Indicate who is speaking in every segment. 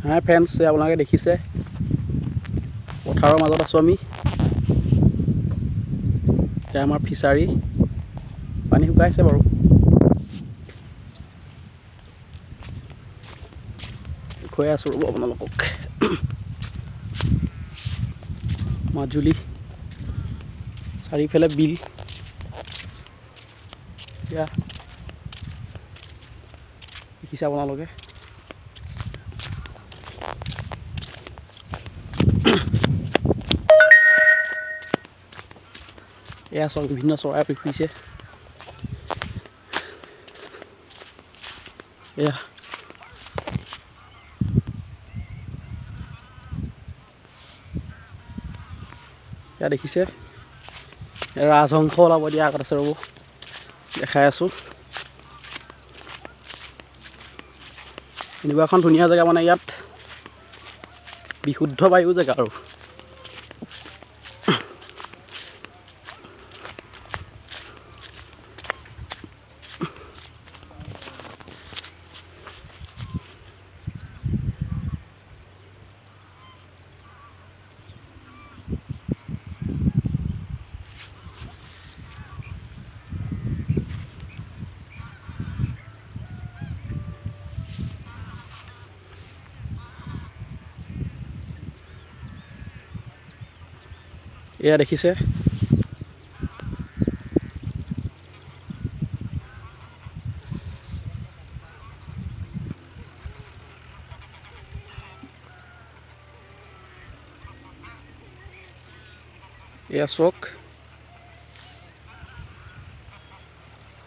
Speaker 1: হাই friends, আপোনালোকে দেখিছে পথাৰৰ মাজত আছোঁ আমি। এতিয়া আমাৰ ফিচাৰী পানী শুকাইছে বাৰু। কৈ আছোঁ ৰ'ব আপোনালোকক। মাজুলী চাৰিওফালে বিল। এতিয়া দেখিছে আপোনালোকে। এয়া চব বিভিন্ন চৰাই ফুৰিছে। এয়া এয়া দেখিছে ৰাজহংস ওলাব দিয়া আগত আছে ৰ'ব, দেখাই আছোঁ। এনেকুৱা এখন ধুনীয়া জেগা, মানে ইয়াত বিশুদ্ধ বায়ু জেগা আৰু। এয়া দেখিছে এয়া চক,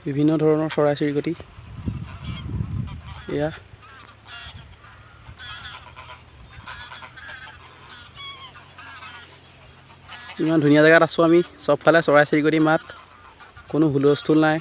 Speaker 1: বিভিন্ন ধৰণৰ চৰাই চিৰিকটি। এয়া ইমান ধুনীয়া জেগাত আছোঁ আমি, চবফালে চৰাই চিৰিকটি মাত, কোনো হুলস্থুল নাই।